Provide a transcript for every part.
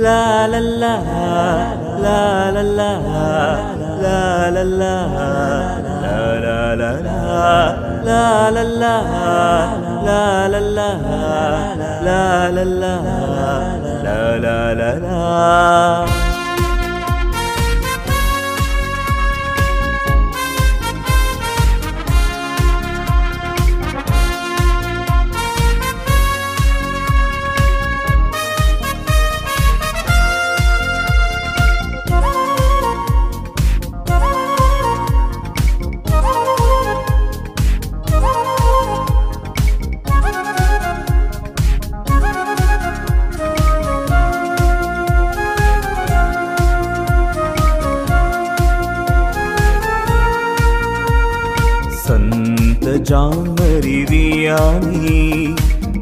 La la la la la la la la la la la la la la la la la la. ಸಂತ ಜಾಮರಿವಿಯಾನಿ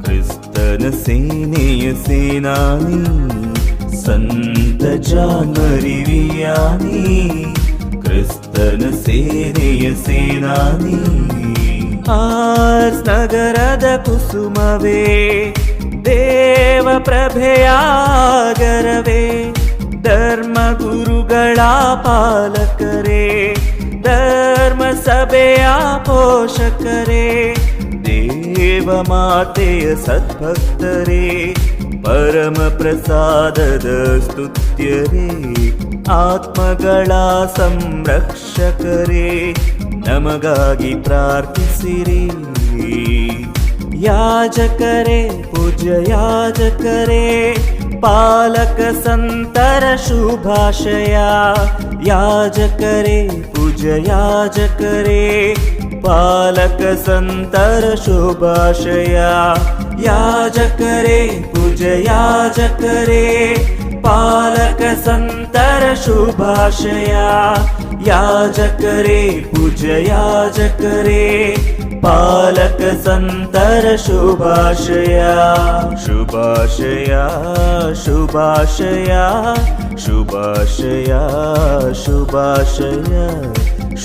ಕ್ರಿಸ್ತನ ಸೇನೆಯ ಸೇನಾನಿ. ಸಂತ ಜಾಮರಿವಿಯಾನಿ ಕ್ರಿಸ್ತನ ಸೇನೆಯ ಸೇನಾನಿ. ಆರ್ಸ್ ನಗರದ ಕುಸುಮವೇ ದೇವ ಪ್ರಭೆಯಾಗರವೇ. ಧರ್ಮ ಗುರುಗಳ ಪಾಲಕರೇ, ಧರ್ಮ ಸಭೆಯ ಪೋಷಕರೇ, ದೇವ ಮಾತೆಯ ಸದ್ಭಕ್ತರೇ, ಪರಮ ಪ್ರಸಾದದ ಸ್ತುತ್ಯರೇ, ಆತ್ಮಗಳ ಸಂರಕ್ಷಕರೇ, ನಮಗಾಗಿ ಪ್ರಾರ್ಥಿಸಿರಿ. ಯಾಜಕರೇ, ಪೂಜ್ಯ ಯಾಜಕರೇ, ಪಾಲಕ ಸಂತರ ಶುಭಾಶಯ. ಯಾಜಕರೇ, ಪೂಜ್ಯ ಯಾಜಕರೇ, ಪಾಲಕ ಸಂತರ ಶುಭಾಶಯ. ಯಾಜಕರೇ, ಪೂಜ್ಯ ಯಾಜಕರೇ, ಪಾಲಕ ಸಂತರ ಶುಭಾಶಯ. ಯಾಜಕರೇ, ಪೂಜ್ಯ ಯಾಜಕರೇ, ಪಾಲಕ ಸಂತರ ಶುಭಾಶಯ. ಶುಭಾಶಯ ಶುಭಾಶಯ ಶುಭಾಶಯ ಶುಭಾಶಯ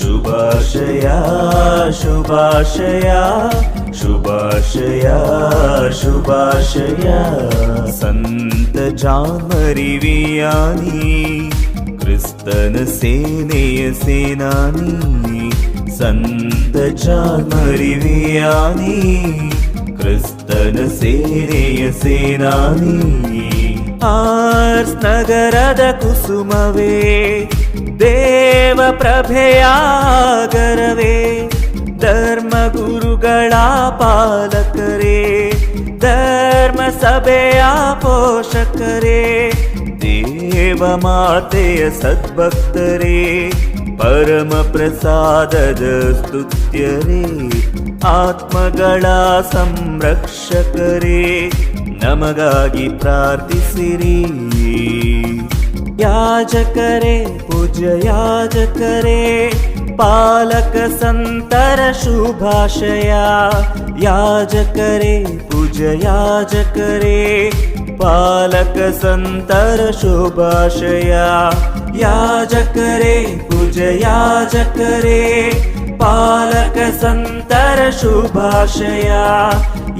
ಶುಭಾಶಯ ಶುಭಾಶಯ ಶುಭಾಶಯ ಶುಭಾಶಯ. ಸಂತ ಜಾಮರಿವಿಯಾನಿ ಕ್ರಿಸ್ತನ ಸೇನೆಯ ಸೇನಾನಿ. ಸಂತ ಜಾಮರಿವಿಯಾನಿ ಕ್ರಿಸ್ತನ ಸೇನೆಯ ಸೇನಾನಿ. ಆರ್ಸ್ ನಗರದ ಕುಸುಮವೇ ದೇವ ಪ್ರಭೆಯಾಗರವೇ. ಧರ್ಮ ಗುರುಗಳ ಪಾಲಕರೇ, ಧರ್ಮ ಸಭೆಯ ಪೋಷಕರೇ, ದೇವ ಮಾತೆಯ ಸದ್ಭಕ್ತರೇ, ಪರಮ ಪ್ರಸಾದದ ಸ್ತುತ್ಯರೇ, ಆತ್ಮಗಳ ಸಂರಕ್ಷಕರೇ, ನಮಗಾಗಿ ಪ್ರಾರ್ಥಿಸಿರಿ. ಯಾಜಕರೇ, ಪೂಜ್ಯ ಯಾಜಕರೇ, ಪಾಲಕ ಸಂತರ ಶುಭಾಶಯ. ಯಾಜಕರೇ, ಪೂಜ್ಯ ಯಾಜಕರೇ, ಪಾಲಕ ಸಂತರ ಶುಭಾಶಯ. ಯಾಜಕರೇ, ಪೂಜ್ಯ ಯಾಜಕರೇ, ಪಾಲಕ ಸಂತರ ಶುಭಾಶಯ.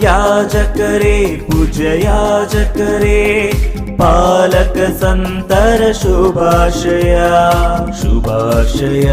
ಯಾಜಕರೇ, ಪೂಜ್ಯ ಯಾಜಕರೇ, ಪಾಲಕ ಸಂತರ ಶುಭಾಶಯ. ಶುಭಾಶಯ.